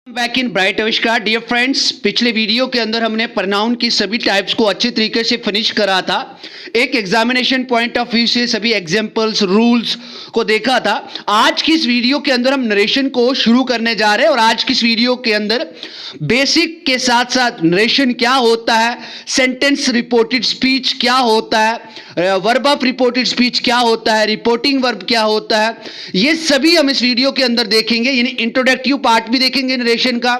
Back in bright आविष्कार। Dear friends, पिछले video के अंदर हमने प्रोनाउन की सभी टाइप्स को अच्छे तरीके से फिनिश करा था। एक एग्जामिनेशन पॉइंट ऑफ व्यू से सभी एग्जांपल्स रूल्स को देखा था। आज की इस वीडियो के अंदर हम नरेशन को शुरू करने जा रहे हैं और आज की इस वीडियो के अंदर बेसिक के साथ साथ नरेशन क्या होता है, सेंटेंस रिपोर्टेड स्पीच क्या होता है, वर्ब ऑफ रिपोर्टेड स्पीच क्या होता है, रिपोर्टिंग वर्ब क्या होता है, ये सभी हम इस वीडियो के अंदर देखेंगे। यानी इंट्रोडक्टिव पार्ट भी देखेंगे नरेशन का।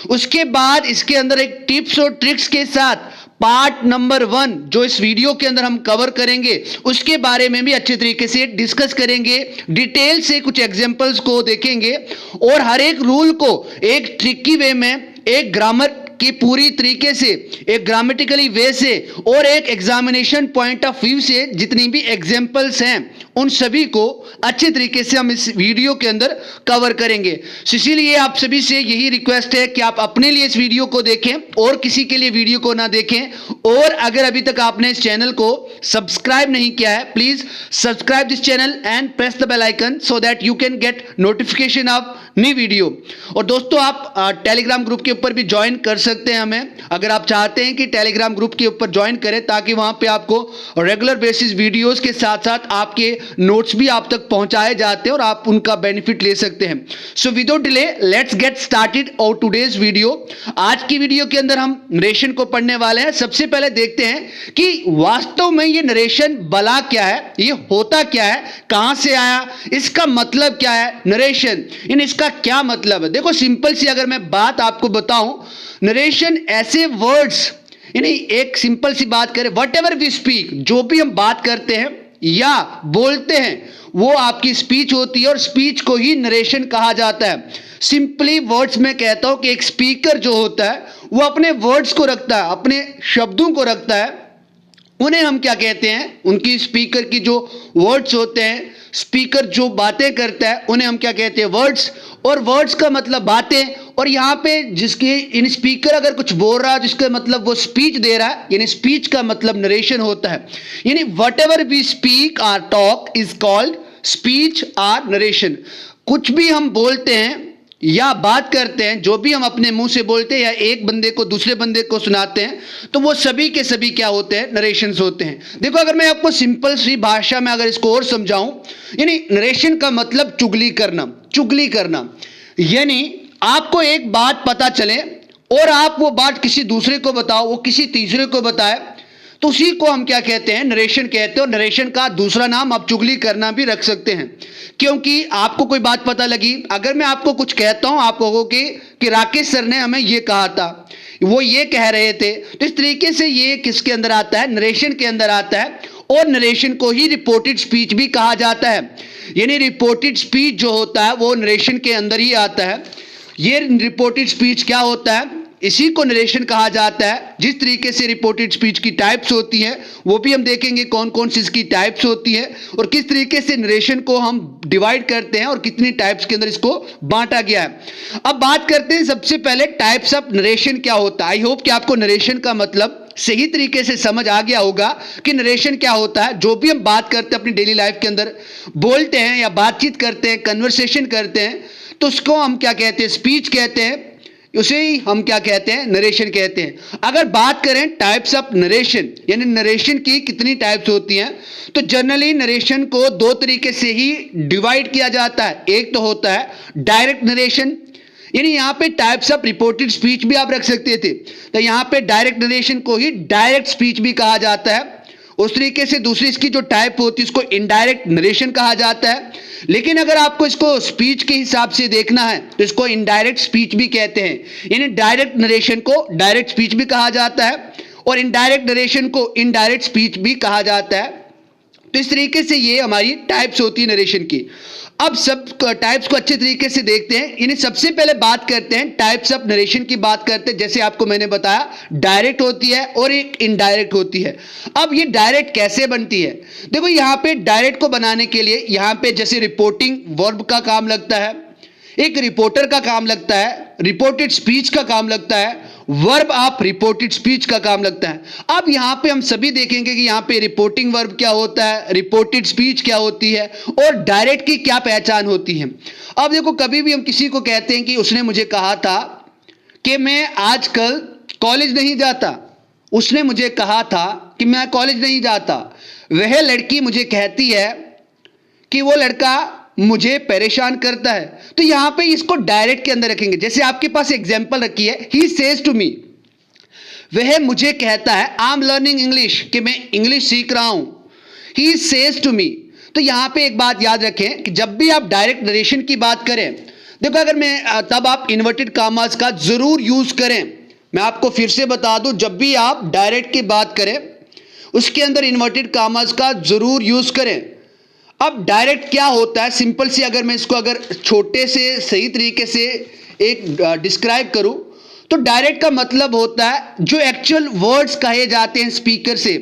उसके बाद इसके अंदर एक टिप्स और ट्रिक्स के साथ पार्ट नंबर 1 जो इस वीडियो के अंदर हम कवर करेंगे उसके बारे में भी अच्छे तरीके से डिस्कस करेंगे, डिटेल से कुछ एग्जांपल्स को देखेंगे और हर एक रूल को एक ट्रिकी वे में, एक ग्रामर की पूरी तरीके से, एक ग्रामेटिकली वे से और एक एग्जामिनेशन पॉइंट ऑफ व्यू से जितनी भी एग्जांपल्स हैं उन सभी को अच्छे तरीके से हम इस वीडियो के अंदर कवर करेंगे। इसीलिए आप सभी से यही रिक्वेस्ट है कि आप अपने लिए इस वीडियो को देखें और किसी के लिए वीडियो को ना देखें। और अगर अभी तक आपने इस चैनल को सब्सक्राइब नहीं किया है, please subscribe this channel and press the bell icon so that you can get notification of new video. और दोस्तों, आप टेलीग्राम ग्रुप के ऊपर भी ज्वाइन कर सकते हैं हमें, अगर आप चाहते हैं कि टेलीग्राम ग्रुप के ऊपर ज्वाइन करें ताकि वहां पे आपको रेगुलर बेसिस वीडियोस के साथ साथ आपके नोट्स भी आप तक पहुंचाए जाते हैं और आप उनका बेनिफिट ले सकते हैं। So without delay let's get started और टुडेज वीडियो। आज की वीडियो के अंदर हम नरेशन को पढ़ने वाले हैं। सबसे पहले देखते हैं कि वास्तव में ये नरेशन भला क्या है, ये होता क्या है, कहां से आया, इसका मतलब क्या है। नरेशन इन इसका क्या मतलब है। देखो, सिंपल सी अगर मैं बात आपको बताऊं, नरेशन ऐसे वर्ड्स, यानी एक सिंपल सी बात करें, वट एवर वी स्पीक, जो भी हम बात करते हैं या बोलते हैं वो आपकी स्पीच होती है और स्पीच को ही नरेशन कहा जाता है। सिंपली वर्ड्स में कहता हूं कि एक स्पीकर जो होता है वो अपने वर्ड्स को रखता है, अपने शब्दों को रखता है, उन्हें हम क्या कहते हैं, उनकी स्पीकर की जो वर्ड्स होते हैं, स्पीकर जो बातें करता है उन्हें हम क्या कहते हैं, वर्ड्स। और वर्ड्स का मतलब बातें, और यहाँ पे जिसके इन स्पीकर अगर कुछ बोल रहा है जिसका मतलब वो स्पीच दे रहा है, यानी स्पीच का मतलब नरेशन होता है। यानी whatever we speak or talk is called speech or narration. कुछ भी हम बोलते हैं या बात करते हैं, जो भी हम अपने मुंह से बोलते हैं या एक बंदे को दूसरे बंदे को सुनाते हैं, तो वो सभी के सभी क्या होते हैं, नरेशंस होते हैं। देखो, अगर मैं आपको सिंपल सी भाषा में अगर इसको और समझाऊं, यानी नरेशन का मतलब चुगली करना। चुगली करना यानी आपको एक बात पता चले और आप वो बात किसी दूसरे को बताओ, वो किसी तीसरे को बताए, तो उसी को हम क्या कहते हैं, नरेशन कहते हैं। और नरेशन का दूसरा नाम आप चुगली करना भी रख सकते हैं। क्योंकि आपको कोई बात पता लगी, अगर मैं आपको कुछ कहता हूं, आप कहोगे कि राकेश सर ने हमें ये कहा था, वो ये कह रहे थे, तो इस तरीके से ये किसके अंदर आता है, नरेशन के अंदर आता है। और नरेशन को ही रिपोर्टेड स्पीच भी कहा जाता है। यानी रिपोर्टेड स्पीच जो होता है वो नरेशन के अंदर ही आता है। ये रिपोर्टेड स्पीच क्या होता है, इसी को नरेशन कहा जाता है। जिस तरीके से रिपोर्टेड स्पीच की टाइप्स होती हैं वो भी हम देखेंगे कौन कौन सी इसकी टाइप्स होती है और किस तरीके से नरेशन को हम डिवाइड करते हैं और कितनी टाइप्स के अंदर इसको बांटा गया है। अब बात करते हैं सबसे पहले टाइप्स ऑफ नरेशन क्या होता है। आई होप कि आपको नरेशन का मतलब सही तरीके से समझ आ गया होगा कि नरेशन क्या होता है। जो भी हम बात करते हैं अपनी डेली लाइफ के अंदर, बोलते हैं या बातचीत करते हैं, कन्वर्सेशन करते हैं, तो उसको हम क्या कहते हैं, स्पीच कहते हैं, उसे ही हम क्या कहते हैं, नरेशन कहते हैं। अगर बात करें टाइप्स ऑफ नरेशन, यानी नरेशन की कितनी टाइप्स होती हैं, तो जनरली नरेशन को दो तरीके से ही डिवाइड किया जाता है। एक तो होता है डायरेक्ट नरेशन, यानी यहां पे टाइप्स ऑफ रिपोर्टेड स्पीच भी आप रख सकते थे, तो यहां पे डायरेक्ट नरेशन को ही डायरेक्ट स्पीच भी कहा जाता है। उस तरीके से दूसरी इसकी जो टाइप होती है उसको इनडायरेक्ट नरेशन कहा जाता है। लेकिन अगर आपको इसको स्पीच के हिसाब से देखना है तो इसको इनडायरेक्ट स्पीच भी कहते हैं। यानी डायरेक्ट नरेशन को डायरेक्ट स्पीच भी कहा जाता है और इनडायरेक्ट नरेशन को इनडायरेक्ट स्पीच भी कहा जाता है। तो इस तरीके से ये हमारी टाइप्स होती है नरेशन की। अब सब टाइप्स को अच्छे तरीके से देखते हैं। यानी सबसे पहले बात करते हैं टाइप्स ऑफ नरेशन की बात करते हैं। जैसे आपको मैंने बताया, डायरेक्ट होती है और एक इनडायरेक्ट होती है। अब ये डायरेक्ट कैसे बनती है, देखो यहाँ पे डायरेक्ट को बनाने के लिए यहाँ पे जैसे रिपोर्टिंग वर्ब का काम लगता है, एक रिपोर्टर का काम लगता है, रिपोर्टेड स्पीच का काम लगता है, वर्ब ऑफ रिपोर्टेड स्पीच का काम लगता है। अब यहां पे हम सभी देखेंगे कि यहां पे रिपोर्टिंग वर्ब क्या होता है, रिपोर्टेड स्पीच क्या होती है और डायरेक्ट की क्या पहचान होती है। अब देखो, कभी भी हम किसी को कहते हैं कि उसने मुझे कहा था, कि मैं आजकल कॉलेज नहीं जाता। उसने मुझे कहा था कि मैं कॉलेज नहीं जाता। वह लड़की मुझे कहती है कि वो लड़का मुझे परेशान करता है। तो यहां पे इसको डायरेक्ट के अंदर रखेंगे। जैसे आपके पास एग्जांपल रखी है, ही सेज टू मी, वह मुझे कहता है, आई एम लर्निंग इंग्लिश, कि मैं इंग्लिश सीख रहा हूं। He says to me. तो यहां पे एक बात याद रखें कि जब भी आप डायरेक्ट नरेशन की बात करें, देखो अगर मैं तब आप इन्वर्टेड कामास का जरूर यूज करें। मैं आपको फिर से बता दूं, जब भी आप डायरेक्ट की बात करें उसके अंदर इन्वर्टेड कामास का जरूर यूज करें। अब डायरेक्ट क्या होता है, सिंपल सी अगर मैं इसको अगर छोटे से सही तरीके से एक डिस्क्राइब करूं तो डायरेक्ट का मतलब होता है जो एक्चुअल वर्ड्स कहे जाते हैं स्पीकर से,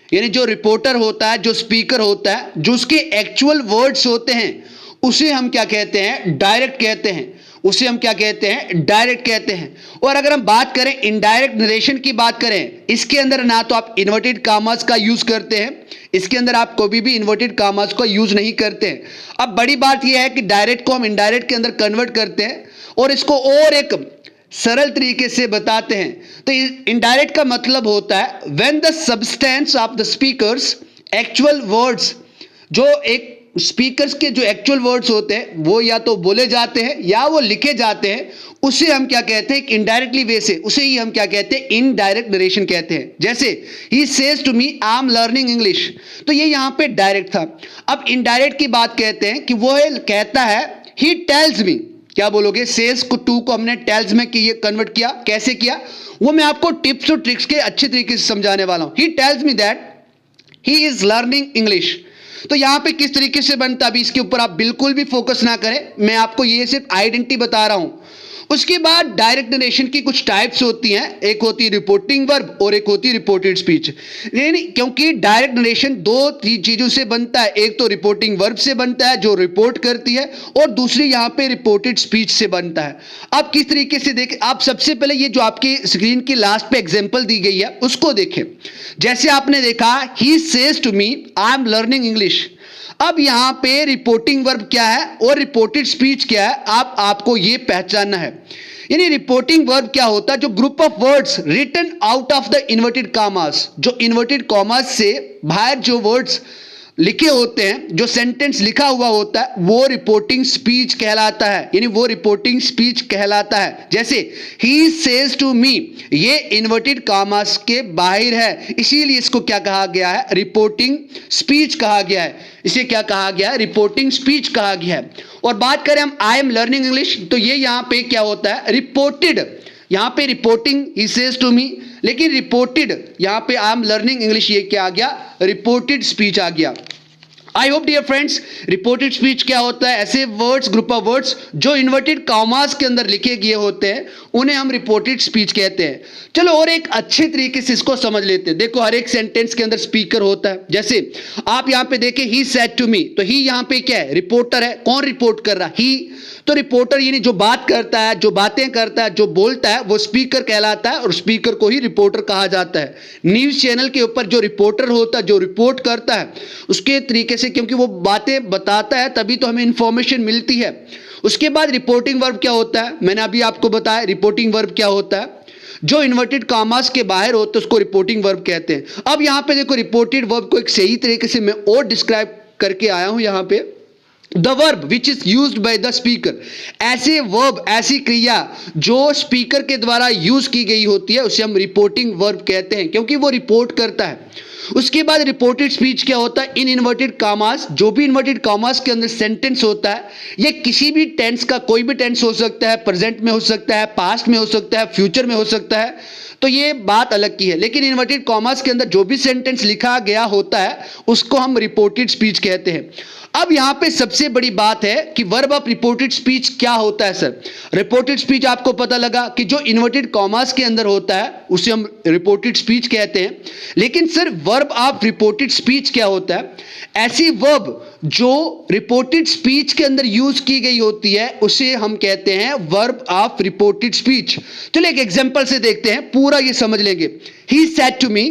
यानी जो रिपोर्टर होता है, जो स्पीकर होता है, जो उसके एक्चुअल वर्ड्स होते हैं उसे हम क्या कहते हैं, डायरेक्ट कहते हैं। उसे हम क्या कहते हैं, डायरेक्ट कहते हैं। और अगर हम बात करें इनडायरेक्ट नरेशन की बात करें, इसके अंदर ना तो आप इन्वर्टेड कामास का यूज करते हैं, इसके अंदर आप कभी भी इन्वर्टेड कामास का यूज नहीं करते हैं। अब बड़ी बात यह है कि डायरेक्ट को हम इनडायरेक्ट के अंदर कन्वर्ट करते हैं और इसको और एक सरल तरीके से बताते हैं। तो इनडायरेक्ट का मतलब होता है when the substance of the speakers actual words, जो एक स्पीकर्स के जो एक्चुअल वर्ड्स होते हैं वो या तो बोले जाते हैं या वो लिखे जाते हैं, उसे हम क्या कहते हैं, इनडायरेक्टली वे से, उसे ही हम क्या कहते हैं, इनडायरेक्ट नरेशन कहते हैं। जैसे he says to me I am learning English, तो ये यहां पे डायरेक्ट था। अब इनडायरेक्ट की बात कहते हैं कि वो कहता है ही टेल्स मी, क्या बोलोगे, सेज को टू को हमने टेल्स में कन्वर्ट किया। कैसे किया वो मैं आपको टिप्स और ट्रिक्स के अच्छे तरीके से समझाने वाला हूं। He tells me that he is learning English. तो यहां पे किस तरीके से बनता, अभी इसके ऊपर आप बिल्कुल भी फोकस ना करें, मैं आपको ये सिर्फ आइडेंटिटी बता रहा हूं। उसके बाद डायरेक्ट नरेशन की कुछ टाइप्स होती हैं, एक होती है रिपोर्टिंग वर्ब और एक होती है रिपोर्टेड स्पीच। क्योंकि डायरेक्ट नरेशन दो चीजों से बनता है, एक तो रिपोर्टिंग वर्ब से बनता है जो रिपोर्ट करती है, और दूसरी यहां पे रिपोर्टेड स्पीच से बनता है। अब किस तरीके से देखें, आप सबसे पहले ये जो आपकी स्क्रीन की लास्ट पे एग्जांपल दी गई है उसको देखें। जैसे आपने देखा he says to me I am learning English. अब यहां पे रिपोर्टिंग वर्ब क्या है और रिपोर्टेड स्पीच क्या है, आपको ये पहचानना है। यानी रिपोर्टिंग वर्ब क्या होता है, जो group of words written out of the inverted commas, जो इन्वर्टेड कॉमास से बाहर जो वर्ड्स लिखे होते हैं, जो सेंटेंस लिखा हुआ होता है, वो रिपोर्टिंग स्पीच कहलाता है। यानी वो रिपोर्टिंग स्पीच कहलाता है। जैसे ही सेज टू मी, ये इन्वर्टेड कॉमास के बाहर है, इसीलिए इसको क्या कहा गया है, रिपोर्टिंग स्पीच कहा गया है। इसे क्या कहा गया है, रिपोर्टिंग स्पीच कहा गया है। और बात करें हम आई एम लर्निंग इंग्लिश, तो ये यहां पे क्या होता है, रिपोर्टेड। यहां पे reporting he says to me, लेकिन रिपोर्टेड यहां पे आई एम लर्निंग इंग्लिश, ये क्या आ गया, रिपोर्टेड स्पीच आ गया। I hope dear friends, reported speech क्या होता है, ऐसे वर्ड्स, ग्रुप ऑफ वर्ड्स जो इन्वर्टेड कॉमास के अंदर लिखे गए होते हैं उन्हें हम रिपोर्टेड स्पीच कहते हैं। चलो और एक अच्छे तरीके से इसको समझ लेते हैं। देखो हर एक सेंटेंस के अंदर स्पीकर होता है। जैसे आप यहां पे देखें ही सेड टू मी, तो ही यहां पे क्या है, रिपोर्टर है। कौन रिपोर्ट कर रहा, ही। तो रिपोर्टर यानी जो बात करता है, जो बातें करता है, जो बोलता है, वो स्पीकर कहलाता है और स्पीकर को ही रिपोर्टर कहा जाता है। न्यूज चैनल के ऊपर जो रिपोर्टर होता है, जो रिपोर्ट करता है, उसके तरीके से, क्योंकि वो बातें बताता है तभी तो हमें इंफॉर्मेशन मिलती है। उसके बाद रिपोर्टिंग वर्ब क्या होता है, मैंने अभी आपको बताया रिपोर्टिंग वर्ब क्या होता है, जो इन्वर्टेड कॉमास के बाहर होता है उसको रिपोर्टिंग वर्ब कहते हैं। अब यहां पे देखो रिपोर्टेड वर्ब को एक सही तरीके से मैं और डिस्क्राइब करके आया हूं। यहां पे the verb which is used by the speaker, ऐसे वर्ब, ऐसी क्रिया जो स्पीकर के द्वारा यूज की गई होती है उसे हम रिपोर्टिंग वर्ब कहते हैं, क्योंकि वो रिपोर्ट करता है। उसके बाद रिपोर्टेड स्पीच क्या होता है, इन इन्वर्टेड कॉमास, जो भी इन्वर्टेड कॉमास के अंदर सेंटेंस होता है, ये किसी भी टेंस का कोई भी टेंस हो सकता है, प्रेजेंट में हो सकता है, पास्ट में हो सकता है, फ्यूचर में हो सकता है, तो ये बात अलग की है। लेकिन इन्वर्टेड कॉमास के अंदर जो भी सेंटेंस लिखा गया होता है उसको हम रिपोर्टेड स्पीच कहते हैं। अब यहां पे सबसे बड़ी बात है कि वर्ब ऑफ रिपोर्टेड स्पीच क्या होता है। सर रिपोर्टेड स्पीच आपको पता लगा कि जो इन्वर्टेड कॉमास के अंदर होता है उसे हम रिपोर्टेड स्पीच कहते हैं। लेकिन sir verb of reported speech क्या होता है, ऐसी वर्ब जो रिपोर्टेड स्पीच के अंदर यूज की गई होती है उसे हम कहते हैं वर्ब ऑफ रिपोर्टेड स्पीच। चलिए एक एग्जांपल से देखते हैं, पूरा ये समझ लेंगे। He said to me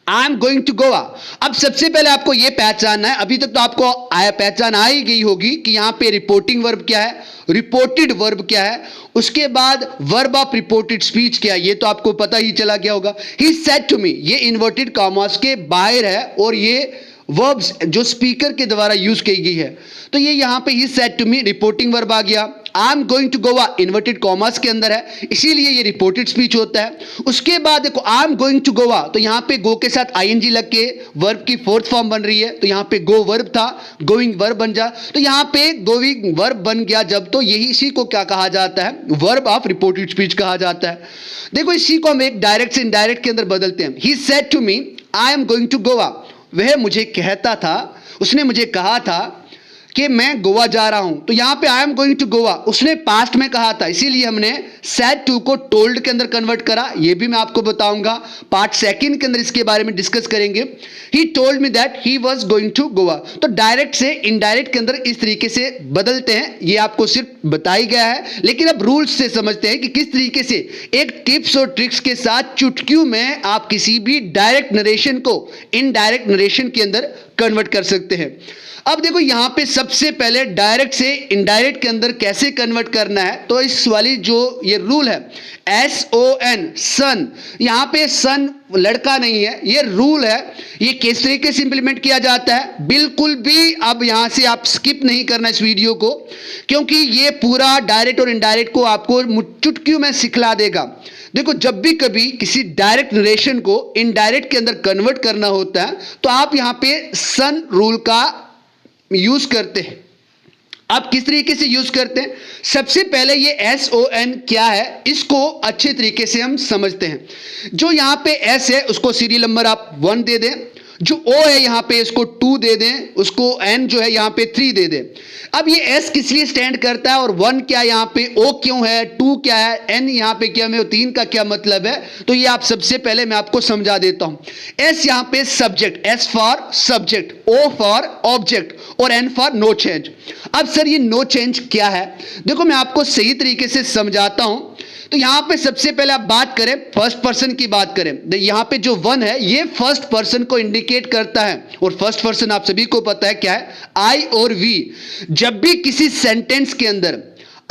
I am going to Goa. अब सबसे पहले आपको यह पहचानना है, अभी तक तो आपको पहचान आ ही गई होगी कि यहां पे रिपोर्टिंग वर्ब क्या है, रिपोर्टेड वर्ब क्या है, उसके बाद वर्ब ऑफ रिपोर्टेड स्पीच क्या है, ये तो आपको पता ही चला गया होगा। ही सेड टू मी, ये इन्वर्टेड कॉमास के बाहर है और ये वर्ब्स जो स्पीकर के द्वारा यूज की गई है, तो ये यहां पे ही said to me reporting verb आ गया। I am going to Goa inverted commas के अंदर है, इसीलिए ये रिपोर्टेड स्पीच होता है। उसके बाद देखो I am going to Goa, तो यहां पे गो के साथ आईएनजी लग के वर्ब की फोर्थ फॉर्म बन रही है, तो यहां पे गो वर्ब था, गोइंग वर्ब बन जा, तो यहां पे गोइंग वर्ब बन गया जब, तो यही इसी को क्या कहा जाता है, वर्ब ऑफ रिपोर्टेड स्पीच कहा जाता है। देखो इसी को हम एक डायरेक्ट से इनडायरेक्ट के अंदर बदलते हैं। He said to me I am going to Goa, वह मुझे कहता था, उसने मुझे कहा था कि मैं गोवा जा रहा हूं, तो यहां पे I am going to Goa उसने पास्ट में कहा था, इसीलिए हमने सेड टू को टोल्ड के अंदर कन्वर्ट करा। ये भी मैं आपको बताऊंगा, पार्ट सेकंड के अंदर इसके बारे में डिस्कस करेंगे। He told me that he was going to Goa, तो डायरेक्ट से इनडायरेक्ट के अंदर इस तरीके से बदलते हैं, ये आपको सिर्फ बताई गया है, लेकिन अब रूल्स से समझते हैं कि किस तरीके से एक टिप्स और ट्रिक्स के साथ चुटकियों में आप किसी भी डायरेक्ट नरेशन को इनडायरेक्ट नरेशन के अंदर कन्वर्ट कर सकते हैं। अब देखो यहां पे सबसे पहले डायरेक्ट से इनडायरेक्ट के अंदर कैसे कन्वर्ट करना है, तो इस वाली जो ये रूल है SON सन, यहां पे सन लड़का नहीं है, ये रूल है। ये किस तरीके से इंप्लीमेंट किया जाता है, बिल्कुल भी अब यहां से आप स्किप नहीं करना इस वीडियो को, क्योंकि ये पूरा डायरेक्ट और इनडायरेक्ट को आपको चुटकियों में सिखला देगा। देखो जब भी कभी किसी डायरेक्ट नरेशन को इनडायरेक्ट के अंदर कन्वर्ट करना होता है, तो आप यहां पे सन रूल का यूज करते हैं। आप किस तरीके से यूज करते हैं, सबसे पहले ये SON क्या है, इसको अच्छे तरीके से हम समझते हैं। जो यहां पे S है उसको सीरियल नंबर आप 1 दे दें, जो O है यहां पे इसको 2 दे दें, उसको N जो है यहां पे 3 दे दें। अब ये S किस लिए स्टैंड करता है और 1 क्या यहां पे, O क्यों है, 2 क्या है, N यहां पे क्या है, 3 का क्या मतलब है, तो ये आप सबसे पहले मैं आपको समझा देता हूं। S यहां पे subject, S for subject, O for object और N फॉर नो चेंज। अब सर ये नो चेंज क्या है, देखो मैं आपको सही तरीके से समझाता हूं। तो यहां पे सबसे पहले आप बात करें फर्स्ट पर्सन की बात करें, यहां पे जो 1 है ये फर्स्ट पर्सन को इंडिकेट करता है, और फर्स्ट पर्सन आप सभी को पता है क्या है, I और V। जब भी किसी सेंटेंस के अंदर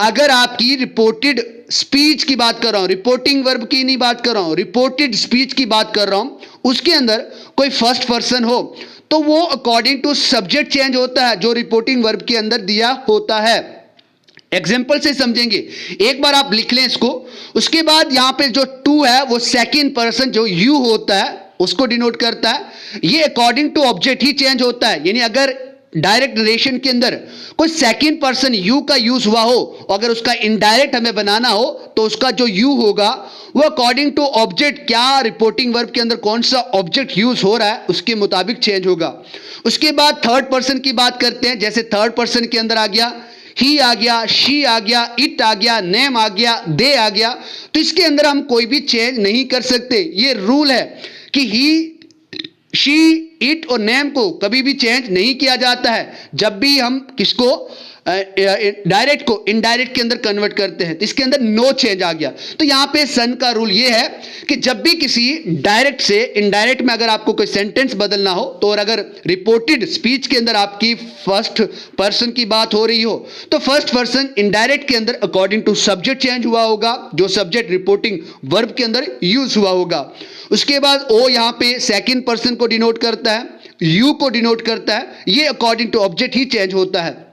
अगर आपकी रिपोर्टेड स्पीच की बात कर रहा हूं, रिपोर्टिंग वर्ब की नहीं बात कर रहा हूं, रिपोर्टेड स्पीच की बात कर रहा हूं, उसके अंदर कोई फर्स्ट पर्सन हो तो वो अकॉर्डिंग टू सब्जेक्ट चेंज होता है जो रिपोर्टिंग वर्ब के अंदर दिया होता है। एग्जाम्पल से समझेंगे, एक बार आप लिख लें इसको। उसके बाद यहां पे जो 2 है वो सेकंड पर्सन जो यू होता है उसको डिनोट करता है। ये अकॉर्डिंग टू ऑब्जेक्ट ही चेंज होता है, यानी अगर डायरेक्ट नरेशन के अंदर कोई सेकंड पर्सन यू का यूज हुआ हो, अगर उसका इनडायरेक्ट हमें बनाना हो तो उसका जो यू होगा वो अकॉर्डिंग टू ऑब्जेक्ट, क्या रिपोर्टिंग वर्ब के अंदर कौन सा ऑब्जेक्ट यूज हो रहा है उसके मुताबिक चेंज होगा। उसके बाद थर्ड पर्सन की बात करते हैं, जैसे थर्ड पर्सन के अंदर आ गया ही आ गया, शी आ गया, इट आ गया, नेम आ गया, दे आ गया, तो इसके अंदर हम कोई भी चेंज नहीं कर सकते। ये रूल है कि ही, शी, इट और नेम को कभी भी चेंज नहीं किया जाता है जब भी हम किसको डायरेक्ट को इनडायरेक्ट के अंदर कन्वर्ट करते हैं, तो इसके अंदर नो चेंज आ गया। तो यहां पे सन का रूल ये है कि जब भी किसी डायरेक्ट से इनडायरेक्ट में अगर आपको कोई सेंटेंस बदलना हो, तो और अगर रिपोर्टेड स्पीच के अंदर आपकी फर्स्ट पर्सन की बात हो रही हो, तो फर्स्ट पर्सन इनडायरेक्ट के अंदर अकॉर्डिंग टू सब्जेक्ट चेंज हुआ होगा, जो सब्जेक्ट रिपोर्टिंग वर्ब के अंदर यूज हुआ होगा। उसके बाद ओ यहां पे सेकंड पर्सन को डिनोट करता है, यू को डिनोट करता है, ये अकॉर्डिंग टू ऑब्जेक्ट ही चेंज होता है।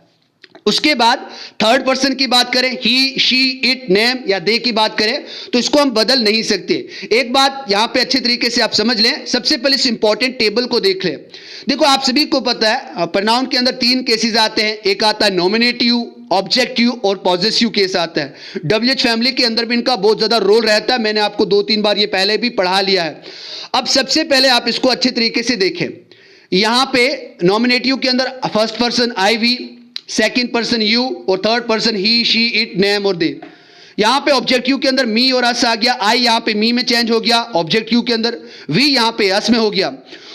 उसके बाद थर्ड पर्सन की बात करें, ही, शी, इट, नेम या दे की बात करें, तो इसको हम बदल नहीं सकते। एक बात यहां पे अच्छे तरीके से आप समझ लें, सबसे पहले इस इंपॉर्टेंट टेबल को देख लें। देखो आप सभी को पता है प्रोनाउन के अंदर 3 केसेस आते हैं, एक आता है नॉमिनेटिव, ऑब्जेक्टिव और पॉजेसिव केस आता है। WH फैमिली के अंदर भी इनका बहुत ज्यादा रोल रहता है, मैंने आपको 2-3 बार ये पहले भी पढ़ा लिया है। अब सबसे पहले आप इसको अच्छे तरीके से देखें, यहां पे नॉमिनेटिव के अंदर first person I, V, second person you और third person he, she, it, name और दे। यहां पे ऑब्जेक्टिव के अंदर मी और अस आ गया, आई यहां पे मी में चेंज हो गया ऑब्जेक्टिव के अंदर, वी यहां पे अस में हो गया।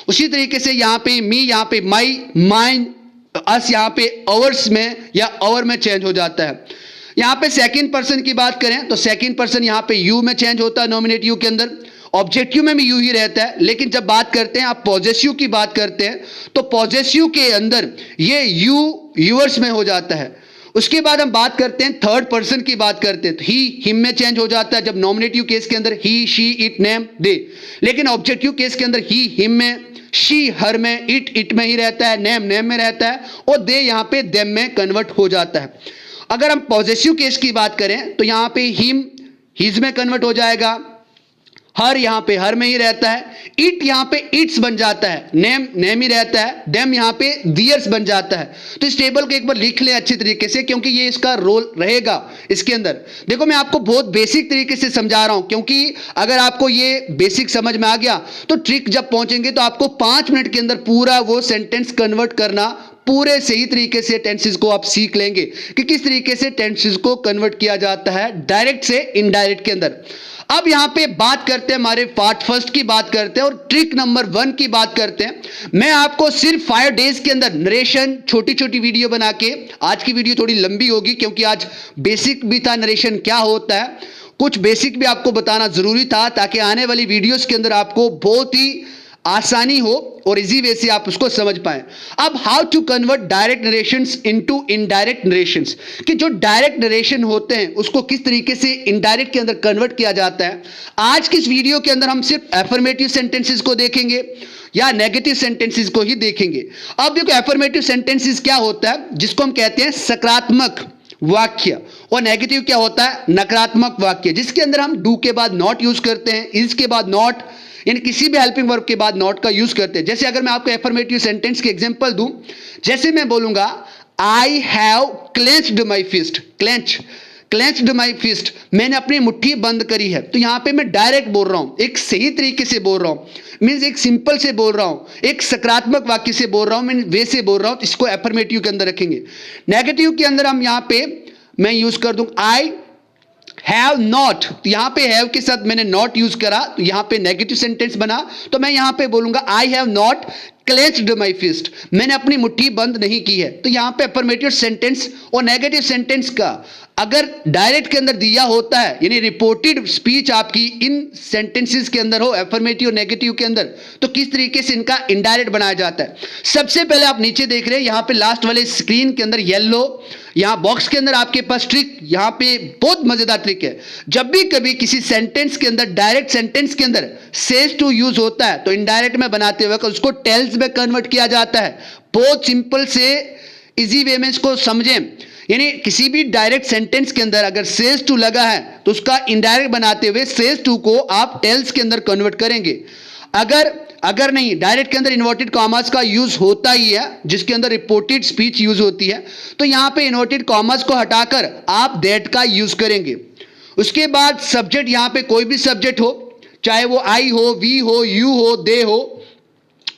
उसी तरीके से यहां पे मी, यहां पे माई, माइन, अस यहां पे अवर्स में या अवर में चेंज हो जाता है। यहां पे सेकंड पर्सन की बात करें तो सेकंड पर्सन यहां पे यू में चेंज होता है नॉमिनेटिव के अंदर, ऑब्जेक्टिव में भी यू ही रहता है, लेकिन जब बात करते हैं आप पॉजेसिव की बात करते हैं तो पॉजेसिव के अंदर ये यू यूअर्स में हो जाता है। उसके बाद हम बात करते हैं थर्ड पर्सन की बात करते हैं तो ही हिम में चेंज हो जाता है जब नॉमिनेटिव केस के अंदर ही शी इट नेम दे, लेकिन ऑब्जेक्टिव केस के अंदर ही हिम में, शी हर में, इट में ही रहता है, नेम में रहता है और दे यहां पे देम में कन्वर्ट हो जाता है। अगर हम पॉजेसिव केस की बात करें तो यहां पे हिम हिज में कन्वर्ट हो जाएगा, हर यहां पे हर में ही रहता है, इट यहां पे इट्स बन जाता है, नेम ही रहता है, देम यहां पे दियर्स बन जाता है। तो इस टेबल को एक बार लिख लें अच्छी तरीके से क्योंकि ये इसका रोल रहेगा इसके अंदर। देखो मैं आपको बहुत बेसिक तरीके से समझा रहा हूं क्योंकि अगर आपको ये बेसिक समझ में आ गया तो ट्रिक जब पहुंचेंगे तो आपको 5 मिनट के अंदर पूरा वो सेंटेंस कन्वर्ट करना पूरे सही तरीके से टेंसेस को आप सीख लेंगे कि किस तरीके से टेंसेस को कन्वर्ट किया जाता है डायरेक्ट से इनडायरेक्ट के अंदर। अब यहां पे बात करते हैं हमारे पार्ट फर्स्ट की बात करते हैं और ट्रिक नंबर 1 की बात करते हैं। मैं आपको सिर्फ 5 डेज के अंदर नरेशन छोटी छोटी वीडियो बना के, आज की वीडियो थोड़ी लंबी होगी क्योंकि आज बेसिक भी था नरेशन क्या होता है, कुछ बेसिक भी आपको बताना जरूरी था ताकि आने वाली वीडियोस के अंदर आपको बहुत ही आसानी हो और इजी वे से आप उसको समझ पाएं। अब how to convert direct narrations into indirect narrations, कि जो डायरेक्ट नरेशन होते हैं उसको किस तरीके से इनडायरेक्ट के अंदर कन्वर्ट किया जाता है। आज की इस वीडियो के अंदर हम सिर्फ एफर्मेटिव सेंटेंसेस को देखेंगे या नेगेटिव सेंटेंसेस को ही देखेंगे। अब देखो एफर्मेटिव सेंटेंसेस क्या होता है, जिसको हम कहते हैं सकारात्मक वाक्य, और नेगेटिव क्या होता है, नकारात्मक वाक्य, जिसके अंदर हम डू के बाद नॉट यूज करते हैं, इज के बाद नॉट, यानी किसी भी हेल्पिंग वर्ब के बाद नॉट का यूज करते हैं। जैसे अगर मैं आपको एफर्मेटिव सेंटेंस के एग्जांपल दूं, जैसे मैं बोलूंगा I have clenched my fist, clenched my fist, मैंने अपनी मुट्ठी बंद करी है, तो यहां पे मैं डायरेक्ट बोल रहा हूं, एक सही तरीके से बोल रहा हूं, मींस एक सिंपल से बोल रहा हूं, एक सकारात्मक वाक्य से बोल रहा हूं, मैं वे से बोल रहा हूं, तो इसको एफर्मेटिव के अंदर रखेंगे। नेगेटिव के अंदर हम यहां पे मैं यूज कर दूं आई हैव नॉट, तो यहां पे हैव के साथ मैंने नॉट यूज करा तो यहां पे नेगेटिव सेंटेंस बना, तो मैं यहां पे बोलूंगा I have not clenched my fist, मैंने अपनी मुट्ठी बंद नहीं की है। तो यहां पे अफर्मेटिव सेंटेंस और नेगेटिव सेंटेंस का अगर डायरेक्ट के अंदर दिया होता है, यानी रिपोर्टेड स्पीच आपकी इन सेंटेंसेस के अंदर हो अफर्मेटिव और नेगेटिव के अंदर, तो किस तरीके से इनका इनडायरेक्ट बनाया जाता है। सबसे पहले आप नीचे देख रहे हैं यहां पे लास्ट वाले स्क्रीन के अंदर येलो, यहां बॉक्स के अंदर आपके पास ट्रिक, यहां पे बहुत मजेदार ट्रिक है। जब भी कभी किसी सेंटेंस के अंदर डायरेक्ट सेंटेंस के अंदर सेज टू यूज होता है तो इनडायरेक्ट में बनाते हुए उसको टेल्स में कन्वर्ट किया जाता है। बहुत सिंपल से इजी वे में इसको समझें, यानी किसी भी डायरेक्ट सेंटेंस के अंदर अगर सेज टू लगा है तो उसका इनडायरेक्ट बनाते हुए सेज टू को आप टेल्स के अंदर कन्वर्ट करेंगे। अगर नहीं, डायरेक्ट के अंदर इन्वर्टेड कॉमास का यूज होता ही है, जिसके अंदर रिपोर्टेड स्पीच यूज होती है, तो यहां पे इन्वर्टेड कॉमास को हटाकर आप दैट का यूज करेंगे। उसके बाद सब्जेक्ट, यहां पे कोई भी सब्जेक्ट हो, चाहे वो आई हो, वी हो, यू हो, दे हो,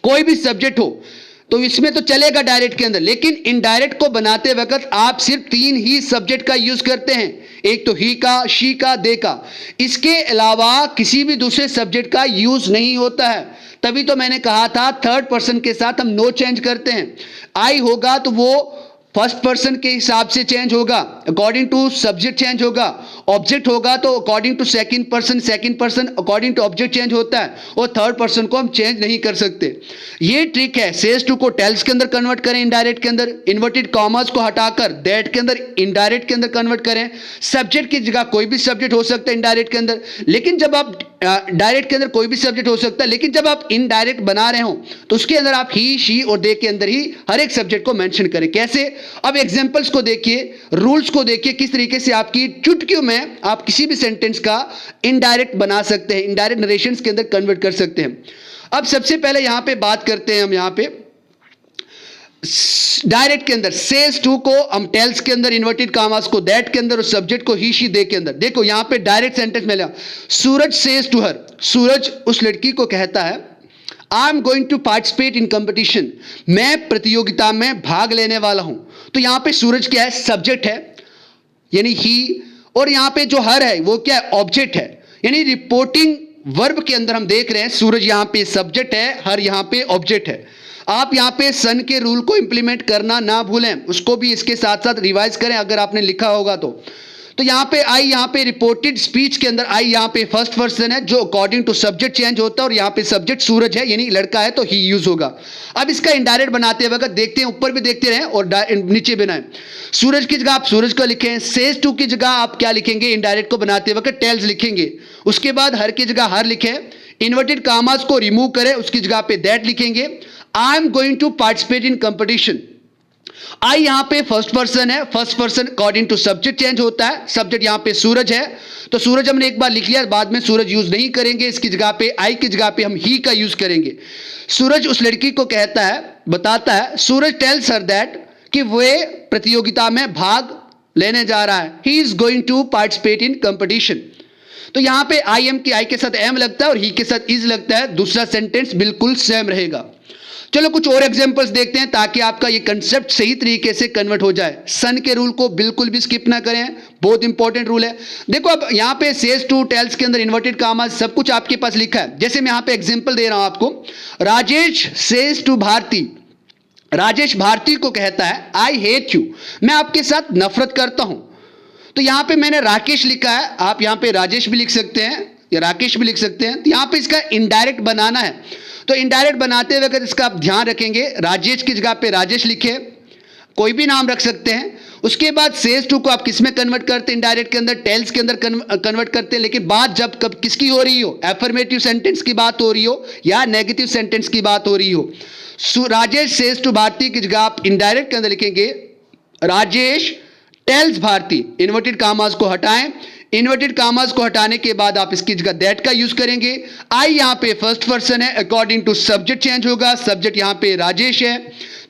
कोई भी सब्जेक्ट हो, तो इसमें तो चलेगा डायरेक्ट के अंदर, लेकिन इनडायरेक्ट को बनाते वक्त आप सिर्फ 3 ही सब्जेक्ट का यूज करते हैं, एक तो ही का, शी का, दे का, इसके अलावा किसी भी दूसरे सब्जेक्ट का यूज नहीं होता है। तभी तो मैंने कहा था थर्ड पर्सन के साथ हम नो चेंज करते हैं। आई होगा तो वो फर्स्ट पर्सन के हिसाब से चेंज होगा, अकॉर्डिंग टू सब्जेक्ट चेंज होगा। ऑब्जेक्ट होगा तो according to second person according to object change होता है, और थर्ड पर्सन को हम चेंज नहीं कर सकते। ये ट्रिक है, सेज टू को टेल्स के अंदर कन्वर्ट करें इनडायरेक्ट के अंदर, इन्वर्टेड कॉमास को हटाकर दैट के अंदर इनडायरेक्ट के अंदर कन्वर्ट करें। सब्जेक्ट की जगह कोई भी सब्जेक्ट हो सकता है इनडायरेक्ट के अंदर, लेकिन जब आप डायरेक्ट के अंदर कोई भी सब्जेक्ट हो सकता है, लेकिन जब आप इनडायरेक्ट बना रहे हो तो उसके अंदर आप ही, शी और दे के अंदर ही हर एक सब्जेक्ट को मेंशन करें। कैसे? अब एग्जांपल्स को देखिए, रूल्स को देखिए, किस तरीके से आपकी चुटकियों में आप किसी भी सेंटेंस का इनडायरेक्ट बना सकते हैं, इनडायरेक्ट नरेशंस के अंदर कन्वर्ट कर सकते हैं। अब सबसे पहले यहां पे बात करते हैं हम यहां पे डायरेक्ट के अंदर सेज टू को हम टेल्स के अंदर, इन्वर्टेड कॉमास को दैट के अंदर और सब्जेक्ट को ही, शी, दे के अंदर। देखो यहां पे डायरेक्ट सेंटेंस में लिया, सूरज सेज टू हर, सूरज उस लड़की को कहता है I am going to participate in competition, मैं प्रतियोगिता में भाग लेने वाला हूं। तो यहां पे सूरज क्या है? सब्जेक्ट है, यानी ही, और यहां पे जो हर है वो क्या है? ऑब्जेक्ट है। यानी रिपोर्टिंग वर्ब के अंदर हम देख रहे हैं सूरज यहां पे सब्जेक्ट है, हर यहां पे ऑब्जेक्ट है। आप यहां पे सन के रूल को इंप्लीमेंट करना ना भूलें, उसको भी इसके साथ साथ रिवाइज करें अगर आपने लिखा होगा तो। तो यहां पे आई, यहां पे रिपोर्टेड स्पीच के अंदर आई यहां पे फर्स्ट पर्सन है जो अकॉर्डिंग टू सब्जेक्ट चेंज होता है, और यहां पे सब्जेक्ट सूरज है यानी लड़का है तो ही यूज होगा। अब इसका इनडायरेक्ट बनाते वक्त देखते हैं, ऊपर भी देखते रहें और नीचे बनाएं। सूरज की जगह आप सूरज को लिखें, सेज टू की जगह आप क्या लिखेंगे, इनडायरेक्ट को बनाते वक्त टेल्स लिखेंगे। उसके बाद हर की जगह हर लिखें, इन्वर्टेड कामास को रिमूव करें, उसकी जगह पे दैट लिखेंगे। I am going to participate in competition. I यहां पे फर्स्ट पर्सन है, first person according to subject change होता है, सब्जेक्ट यहां पे सूरज है तो सूरज हमने एक बार लिख लिया, बाद में सूरज यूज नहीं करेंगे, इसकी जगह पे आई की जगह पे हम ही का यूज करेंगे। सूरज उस लड़की को कहता है, बताता है, सूरज टेल्स हर दैट कि वे प्रतियोगिता में भाग लेने जा रहा है, he is going to participate in competition. तो यहां पे आई एम की आई के साथ एम लगता है और ही के साथ इज लगता है, दूसरा सेंटेंस बिल्कुल सेम रहेगा। चलो कुछ और एग्जांपल्स देखते हैं ताकि आपका ये कंसेप्ट सही तरीके से कन्वर्ट हो जाए। सन के रूल को बिल्कुल भी स्किप ना करें, बहुत इंपॉर्टेंट रूल है। देखो अब यहां पे सेज टू टेल्स के अंदर इन्वर्टेड कामा सब कुछ आपके पास लिखा है। जैसे मैं यहां पे एग्जांपल दे रहा हूं आपको, राजेश सेज टू भारती, राजेश भारती को कहता है आई हेट यू, मैं आपके साथ नफरत करता हूं। तो यहां पे मैंने राकेश लिखा है, आप यहां पे राजेश भी लिख सकते हैं या राकेश भी लिख सकते हैं। तो यहां पे इसका इनडायरेक्ट बनाना है, तो इनडायरेक्ट बनाते वक्त इसका आप ध्यान रखेंगे, राजेश की जगह पे राजेश लिखे, कोई भी नाम रख सकते हैं। उसके बाद सेज टू को आप किस में कन्वर्ट करते हैं, इनडायरेक्ट के अंदर टेल्स के अंदर कन्वर्ट करते हैं। लेकिन बात जब कब किसकी हो रही हो, एफर्मेटिव सेंटेंस की बात हो रही हो या नेगेटिव सेंटेंस की बात हो रही हो, राजेश सेज टू भारती की जगह आप इनडायरेक्ट के अंदर लिखेंगे राजेश टेल्स भारती। इन्वर्टेड कामास को हटाएं, इन्वर्टेड कामास को हटाने के बाद आप इसकी जगह दैट का यूज करेंगे। आई यहां पे फर्स्ट पर्सन है, अकॉर्डिंग टू सब्जेक्ट चेंज होगा, सब्जेक्ट यहां पे राजेश है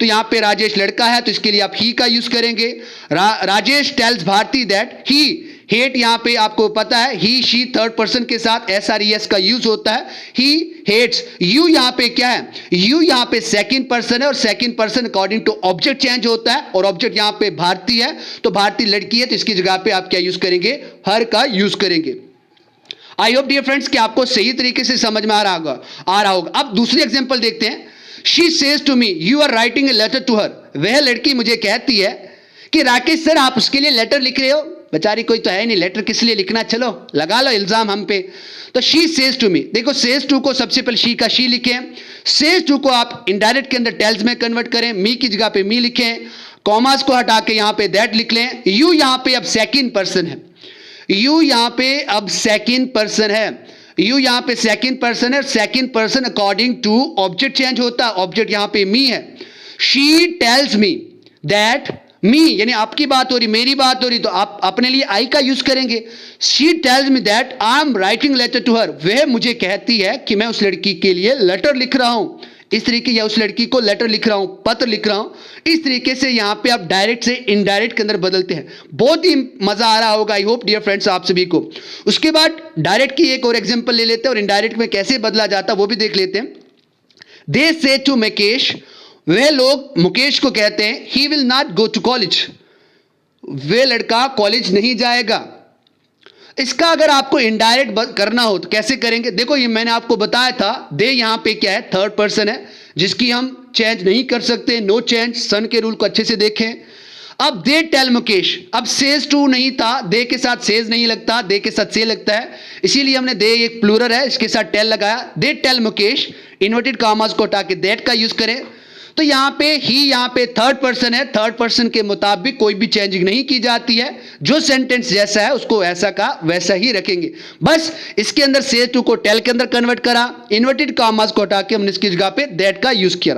तो यहां पे राजेश लड़का है तो इसके लिए आप ही का यूज करेंगे। Rajesh tells Bharti that he, hate यहां पे आपको पता है ही शी थर्ड पर्सन के साथ एसआरईएस का यूज होता है, ही हेट्स। यू यहां पे क्या है, यू यहां पे सेकंड पर्सन है और second person according to object change होता है और ऑब्जेक्ट यहां पे भारती है तो भारती लड़की है तो इसकी जगह पे आप क्या यूज करेंगे, हर का यूज करेंगे। आई होप डियर फ्रेंड्स कि आपको सही तरीके से समझ में आ रहा होगा। अब दूसरी एग्जांपल देखते हैं। She says to me you are writing a letter to her, वह लड़की मुझे कहती है कि राकेश सर आप उसके लिए लेटर लिख रहे हो, बेचारी कोई तो है नहीं, लेटर किस लिए लिखना, चलो लगा लो इल्जाम हम पे। तो शी सेज टू मी, देखो सेज टू को सबसे पहले शी का शी लिखें, सेज टू को आप इनडायरेक्ट के अंदर टेल्स में कन्वर्ट करें, मी की जगह पे मी लिखें, कॉमास को हटा के यहां पे दैट लिख लें। यू यहां पे अब सेकंड पर्सन है, यू यहां पे अब सेकंड पर्सन है, यू यहां पे सेकंड पर्सन है, second person according to object change होता है, ऑब्जेक्ट यहां पे मी है। She tells me that, me यानी आपकी बात हो रही, मेरी बात हो रही तो आप अपने लिए आई का यूज करेंगे। She tells me that I am writing letter to her, वह मुझे कहती है कि मैं उस लड़की के लिए लेटर लिख रहा हूं, इस तरीके, या उस लड़की को लेटर लिख रहा हूं, पत्र लिख रहा हूं। इस तरीके से यहां पे आप डायरेक्ट से इनडायरेक्ट के अंदर बदलते हैं, बहुत ही मजा आ रहा होगा आई होप डियर फ्रेंड्स आप सभी को। उसके बाद डायरेक्ट की एक और एग्जांपल ले लेते हैं और इनडायरेक्ट में कैसे बदला जाता है वो भी देख लेते हैं। दे से टू मुकेश, वे लोग मुकेश को कहते हैं he will not go to college, वे लड़का कॉलेज नहीं जाएगा। इसका अगर आपको इनडायरेक्ट करना हो तो कैसे करेंगे, देखो ये मैंने आपको बताया था, दे यहां पे क्या है, थर्ड पर्सन है जिसकी हम चेंज नहीं कर सकते, नो चेंज, सन के रूल को अच्छे से देखें। अब दे टेल मुकेश, अब सेज टू नहीं था, दे के साथ सेज नहीं लगता, दे के साथ से लगता है, इसीलिए हमने दे एक प्लूरल है इसके साथ टेल लगाया। दे टेल मुकेश, इन्वर्टेड कामास को हटा के दैट का यूज करें। तो यहां पे ही, यहां पे थर्ड पर्सन है, थर्ड पर्सन के मुताबिक कोई भी चेंजिंग नहीं की जाती है, जो सेंटेंस जैसा है उसको ऐसा का वैसा ही रखेंगे। बस इसके अंदर सेज टू को टेल के अंदर कन्वर्ट करा, इन्वर्टेड कामास को हटा के हमने इसकी जगह पे दैट का यूज किया।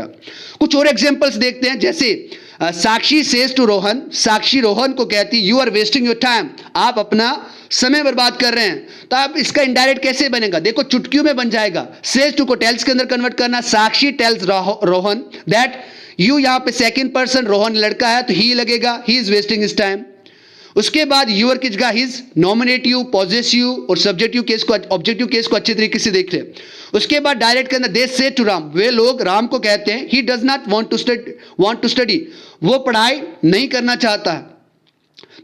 कुछ और एग्जांपल्स देखते हैं, जैसे साक्षी सेज टू रोहन, साक्षी रोहन को कहती you are wasting your time, आप अपना समय बर्बाद कर रहे हैं। तो आप इसका इनडायरेक्ट कैसे बनेगा, देखो चुटकियों में बन जाएगा। सेज टू को टेल्स के अंदर कन्वर्ट करना, साक्षी टेल्स रोहन दैट यू, यहां पे सेकंड पर्सन, रोहन लड़का है तो ही लगेगा, he is wasting his time. उसके बाद यूर की जगह हिज, नॉमिनेटिव, पॉजेसिव और सब्जेक्टिव केस को, ऑब्जेक्टिव केस को अच्छे तरीके से देख ले। उसके बाद डायरेक्ट के अंदर दे से टू राम, वे लोग राम को कहते हैं he does not want to study, वो पढ़ाई नहीं करना चाहता है।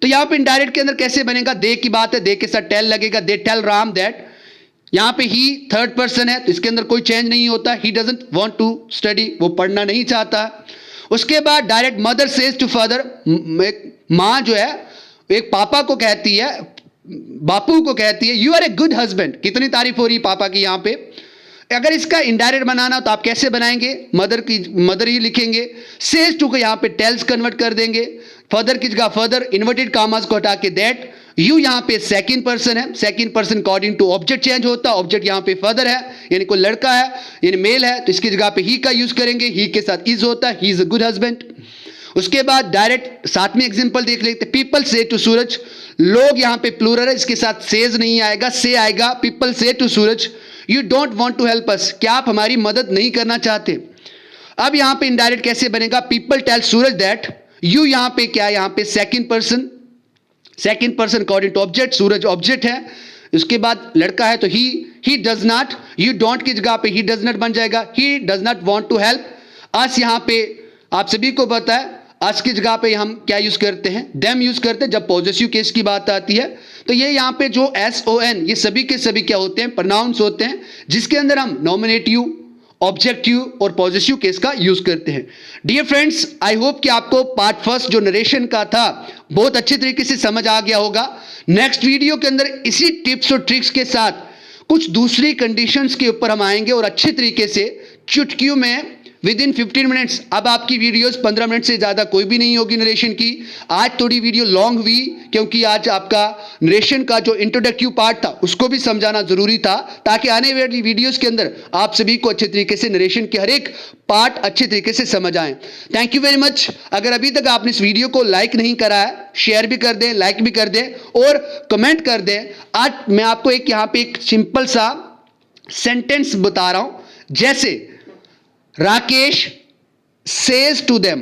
तो यहां पे इनडायरेक्ट के अंदर कैसे बनेगा, दे की बात है, दे के साथ टेल लगेगा, दे टेल राम दैट, यहां पे ही थर्ड पर्सन है तो इसके अंदर कोई चेंज नहीं होता, he doesn't want to study, वो पढ़ना नहीं चाहता। उसके बाद direct mother says to father, मां जो है एक पापा को कहती है, बापू को कहती है you are a good husband. कितनी तारीफ हो रही है पापा की यहाँ पे। अगर इसका इनडायरेक्ट बनाना तो आप कैसे बनाएंगे, मदर ही लिखेंगे। सेज टू को यहाँ पे टेल्स कन्वर्ट कर देंगे। फर्दर की जगह फर्दर, इन्वर्टेड कामास को हटा के दैट। यू यहाँ पे सेकंड पर्सन है, second person according to object change होता है। ऑब्जेक्ट यहाँ पे फर्दर है, यानी कोई लड़का है यानी मेल है, तो इसकी जगह पे ही का यूज करेंगे। ही के साथ इज होता है, he is a good husband. उसके बाद डायरेक्ट सातवीं एग्जांपल देख लेते। पीपल से टू सूरज, लोग यहाँ पे प्लूरल है, इसके साथ सेज नहीं आएगा, से आएगा। People say to Suraj you don't want to help us, क्या आप हमारी मदद नहीं करना चाहते। अब यहाँ पे इनडायरेक्ट कैसे बनेगा, people tell Suraj that. You यहाँ पे क्या है, यहाँ पे second person according to object, Suraj object है। उसके बाद लड़का है तो he does not, you don't की जगह पे ही डज नॉट बन जाएगा। He does not want to help us. यहाँ पे आप सभी को पता है अस की जगह पे हम क्या यूज करते हैं, देम यूज करते हैं जब पॉजेसिव केस की बात आती है। तो ये यहाँ पे जो SON, ये सभी के सभी क्या होते हैं, प्रोनाउंस होते हैं, जिसके अंदर हम नॉमिनेटिव, ऑब्जेक्टिव और पॉजेसिव केस का यूज करते हैं। डियर फ्रेंड्स, आई होप कि आपको पार्ट फर्स्ट जो नरेशन का था बहुत अच्छे तरीके से समझ आ गया होगा। नेक्स्ट वीडियो के अंदर इसी टिप्स और ट्रिक्स के साथ कुछ दूसरी कंडीशंस के ऊपर हम आएंगे और अच्छे तरीके से चुटकियों में विद इन 15 मिनट्स। अब आपकी वीडियोस 15 मिनट से ज़्यादा कोई भी नहीं होगी नरेशन की। आज थोड़ी वीडियो लॉन्ग हुई क्योंकि आज आपका नरेशन का जो इंट्रोडक्टिव पार्ट था उसको भी समझाना ज़रूरी था, ताकि आने वाली वीडियोस के अंदर आप सभी को अच्छे तरीके से नरेशन के हर एक पार्ट अच्छे तरीके से समझ आए। Thank you very much. अगर अभी तक आपने इस वीडियो को लाइक नहीं करा है, शेयर भी कर दें, लाइक भी कर दें और कमेंट कर दें। आज मैं आपको एक यहाँ पे एक सिंपल सा सेंटेंस बता रहा हूँ, जैसे Rakesh says to them,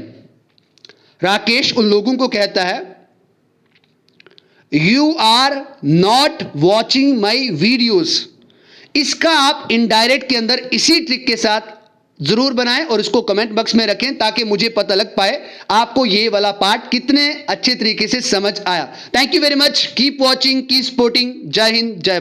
Rakesh उन लोगों को कहता है you are not watching my videos. इसका आप इनडायरेक्ट के अंदर इसी ट्रिक के साथ जरूर बनाएं और इसको कमेंट बॉक्स में रखें ताकि मुझे पता लग पाए आपको ये वाला पार्ट कितने अच्छे तरीके से समझ आया। Thank you very much, keep watching, keep supporting. जय हिंद, जय